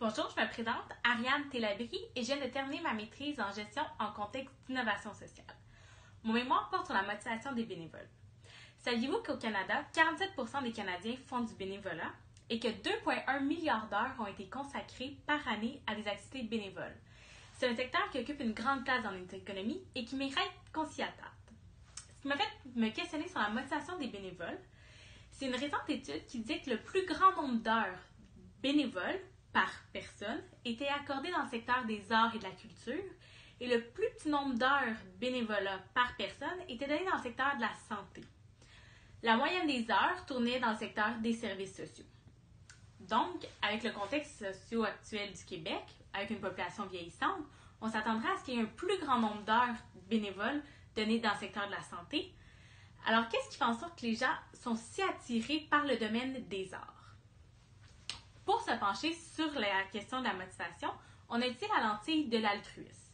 Bonjour, je me présente, Ariane Télabri, et je viens de terminer ma maîtrise en gestion en contexte d'innovation sociale. Mon mémoire porte sur la motivation des bénévoles. Saviez-vous qu'au Canada, 47% des Canadiens font du bénévolat et que 2,1 milliards d'heures ont été consacrées par année à des activités bénévoles? C'est un secteur qui occupe une grande place dans notre économie et qui mérite qu'on s'y attarde. Ce qui m'a fait me questionner sur la motivation des bénévoles, c'est une récente étude qui dit que le plus grand nombre d'heures bénévoles par personne était accordé dans le secteur des arts et de la culture et le plus petit nombre d'heures bénévolat par personne était donné dans le secteur de la santé. La moyenne des heures tournait dans le secteur des services sociaux. Donc, avec le contexte socio actuel du Québec, avec une population vieillissante, on s'attendrait à ce qu'il y ait un plus grand nombre d'heures bénévoles données dans le secteur de la santé. Alors, qu'est-ce qui fait en sorte que les gens sont si attirés par le domaine des arts? Pour se pencher sur la question de la motivation, on a utilisé la lentille de l'altruisme.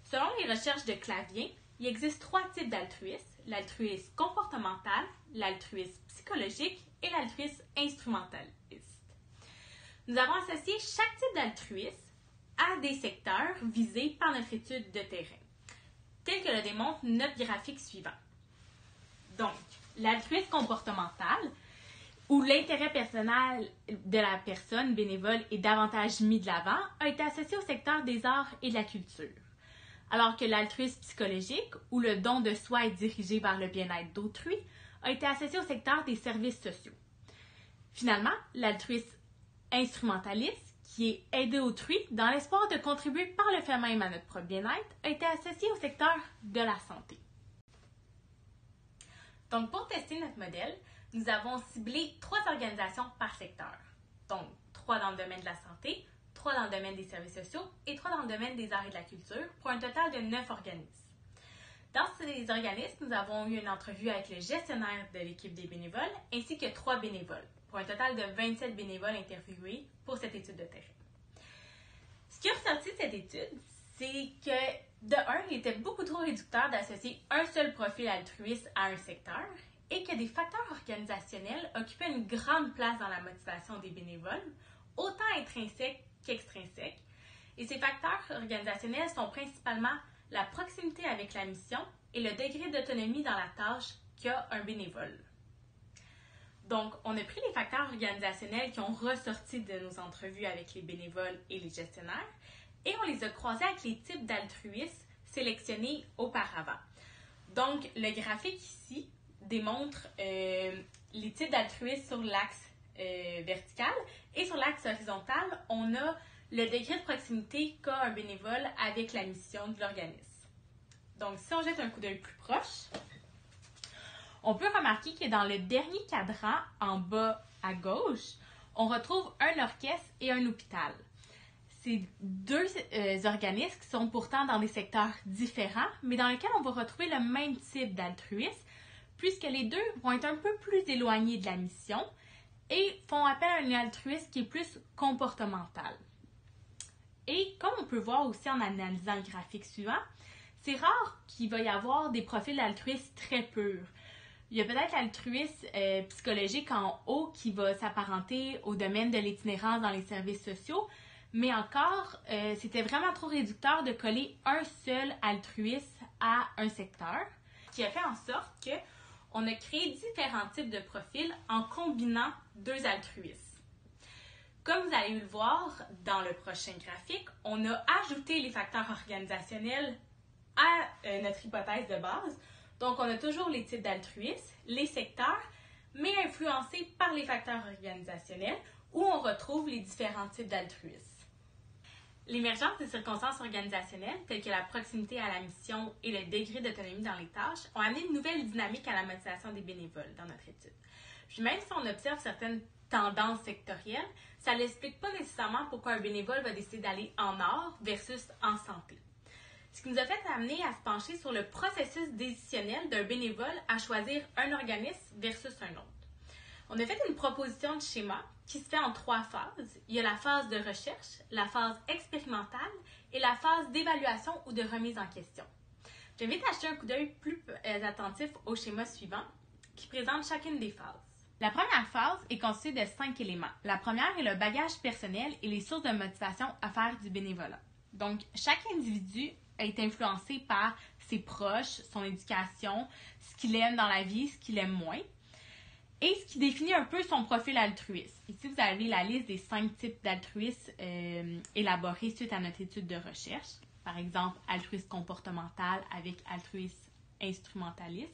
Selon les recherches de Clavien, il existe 3 types d'altruisme: l'altruisme comportemental, l'altruisme psychologique et l'altruisme instrumentaliste. Nous avons associé chaque type d'altruisme à des secteurs visés par notre étude de terrain, tel que le démontre notre graphique suivant. Donc, l'altruisme comportemental, où l'intérêt personnel de la personne bénévole est davantage mis de l'avant, a été associé au secteur des arts et de la culture. Alors que l'altruisme psychologique, où le don de soi est dirigé vers le bien-être d'autrui, a été associé au secteur des services sociaux. Finalement, l'altruisme instrumentaliste, qui est aider autrui dans l'espoir de contribuer par le fait même à notre propre bien-être, a été associé au secteur de la santé. Donc, pour tester notre modèle, nous avons ciblé 3 organisations par secteur. Donc, 3 dans le domaine de la santé, 3 dans le domaine des services sociaux et 3 dans le domaine des arts et de la culture, pour un total de 9 organismes. Dans ces organismes, nous avons eu une entrevue avec le gestionnaire de l'équipe des bénévoles, ainsi que 3 bénévoles, pour un total de 27 bénévoles interviewés pour cette étude de terrain. Ce qui est ressorti de cette étude, c'est que, de un, il était beaucoup trop réducteur d'associer un seul profil altruiste à un secteur et que des facteurs organisationnels occupaient une grande place dans la motivation des bénévoles, autant intrinsèques qu'extrinsèques. Et ces facteurs organisationnels sont principalement la proximité avec la mission et le degré d'autonomie dans la tâche qu'a un bénévole. Donc, on a pris les facteurs organisationnels qui ont ressorti de nos entrevues avec les bénévoles et les gestionnaires et on les a croisés avec les types d'altruisme sélectionnés auparavant. Donc, le graphique ici démontre les types d'altruisme sur l'axe vertical et sur l'axe horizontal, on a le degré de proximité qu'a un bénévole avec la mission de l'organisme. Donc, si on jette un coup d'œil plus proche, on peut remarquer que dans le dernier cadran, en bas à gauche, on retrouve un orchestre et un hôpital. C'est 2 organismes qui sont pourtant dans des secteurs différents, mais dans lesquels on va retrouver le même type d'altruisme, puisque les 2 vont être un peu plus éloignés de la mission et font appel à un altruisme qui est plus comportemental. Et comme on peut voir aussi en analysant le graphique suivant, c'est rare qu'il va y avoir des profils d'altruisme très purs. Il y a peut-être l'altruisme psychologique en haut qui va s'apparenter au domaine de l'itinérance dans les services sociaux, mais encore, c'était vraiment trop réducteur de coller un seul altruisme à un secteur, qui a fait en sorte qu'on a créé différents types de profils en combinant 2 altruismes. Comme vous allez le voir dans le prochain graphique, on a ajouté les facteurs organisationnels à notre hypothèse de base. Donc, on a toujours les types d'altruisme, les secteurs, mais influencés par les facteurs organisationnels où on retrouve les différents types d'altruisme. L'émergence des circonstances organisationnelles, telles que la proximité à la mission et le degré d'autonomie dans les tâches, ont amené une nouvelle dynamique à la motivation des bénévoles dans notre étude. Puis même si on observe certaines tendances sectorielles, ça n'explique pas nécessairement pourquoi un bénévole va décider d'aller en art versus en santé. Ce qui nous a fait amener à se pencher sur le processus décisionnel d'un bénévole à choisir un organisme versus un autre. On a fait une proposition de schéma qui se fait en 3 phases. Il y a la phase de recherche, la phase expérimentale et la phase d'évaluation ou de remise en question. J'invite à jeter un coup d'œil plus attentif au schéma suivant qui présente chacune des phases. La première phase est constituée de 5 éléments. La première est le bagage personnel et les sources de motivation à faire du bénévolat. Donc, chaque individu est influencé par ses proches, son éducation, ce qu'il aime dans la vie, ce qu'il aime moins, et ce qui définit un peu son profil altruiste. Ici, vous avez la liste des 5 types d'altruisme élaborés suite à notre étude de recherche. Par exemple, altruisme comportemental avec altruisme instrumentaliste.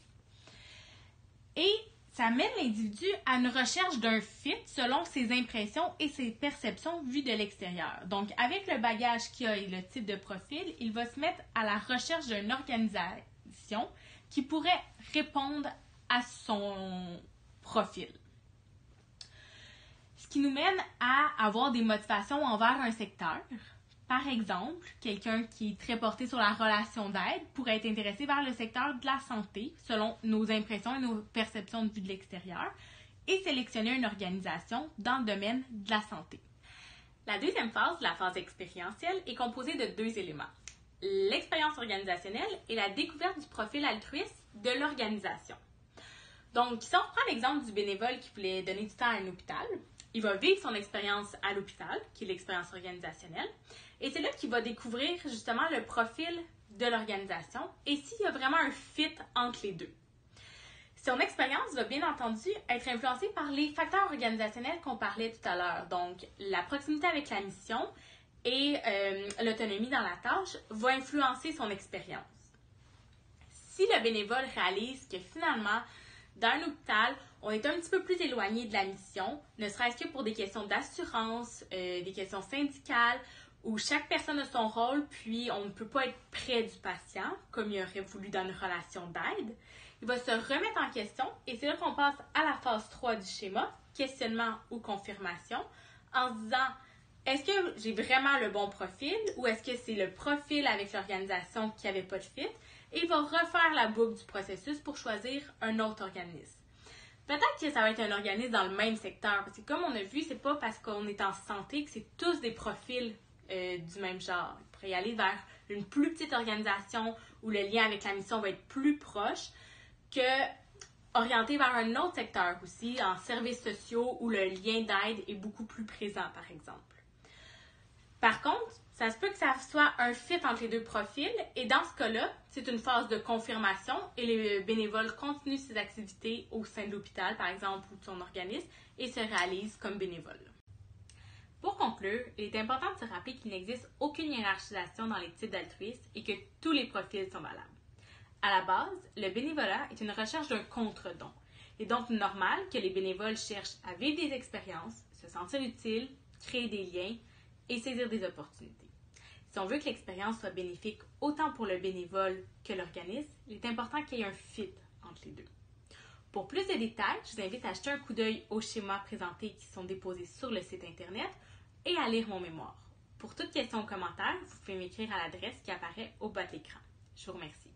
Et ça mène l'individu à une recherche d'un fit selon ses impressions et ses perceptions vues de l'extérieur. Donc, avec le bagage qu'il a et le type de profil, il va se mettre à la recherche d'une organisation qui pourrait répondre à son profil. Ce qui nous mène à avoir des motivations envers un secteur. Par exemple, quelqu'un qui est très porté sur la relation d'aide pourrait être intéressé vers le secteur de la santé, selon nos impressions et nos perceptions de vue de l'extérieur, et sélectionner une organisation dans le domaine de la santé. La deuxième phase, la phase expérientielle, est composée de 2 éléments. L'expérience organisationnelle et la découverte du profil altruiste de l'organisation. Donc, si on reprend l'exemple du bénévole qui voulait donner du temps à un hôpital, il va vivre son expérience à l'hôpital, qui est l'expérience organisationnelle, et c'est là qu'il va découvrir justement le profil de l'organisation et s'il y a vraiment un fit entre les deux. Son expérience va bien entendu être influencée par les facteurs organisationnels qu'on parlait tout à l'heure. Donc, la proximité avec la mission et l'autonomie dans la tâche va influencer son expérience. Si le bénévole réalise que finalement, dans un hôpital, on est un petit peu plus éloigné de la mission, ne serait-ce que pour des questions d'assurance, des questions syndicales, où chaque personne a son rôle, puis on ne peut pas être près du patient, comme il aurait voulu dans une relation d'aide. Il va se remettre en question, et c'est là qu'on passe à la phase 3 du schéma, questionnement ou confirmation, en se disant, est-ce que j'ai vraiment le bon profil, ou est-ce que c'est le profil avec l'organisation qui n'avait pas de fit? Et il va refaire la boucle du processus pour choisir un autre organisme. Peut-être que ça va être un organisme dans le même secteur, parce que comme on a vu, c'est pas parce qu'on est en santé que c'est tous des profils du même genre. Il pourrait y aller vers une plus petite organisation où le lien avec la mission va être plus proche que orienté vers un autre secteur aussi, en services sociaux où le lien d'aide est beaucoup plus présent, par exemple. Par contre, ça se peut que ça soit un fit entre les 2 profils et dans ce cas-là, c'est une phase de confirmation et les bénévoles continuent ses activités au sein de l'hôpital, par exemple, ou de son organisme et se réalisent comme bénévoles. Pour conclure, il est important de se rappeler qu'il n'existe aucune hiérarchisation dans les types d'altruisme et que tous les profils sont valables. À la base, le bénévolat est une recherche d'un contre-don. Il est donc normal que les bénévoles cherchent à vivre des expériences, se sentir utiles, créer des liens et saisir des opportunités. Si on veut que l'expérience soit bénéfique autant pour le bénévole que l'organisme, il est important qu'il y ait un fit entre les deux. Pour plus de détails, je vous invite à jeter un coup d'œil aux schémas présentés qui sont déposés sur le site internet et à lire mon mémoire. Pour toute question ou commentaire, vous pouvez m'écrire à l'adresse qui apparaît au bas de l'écran. Je vous remercie.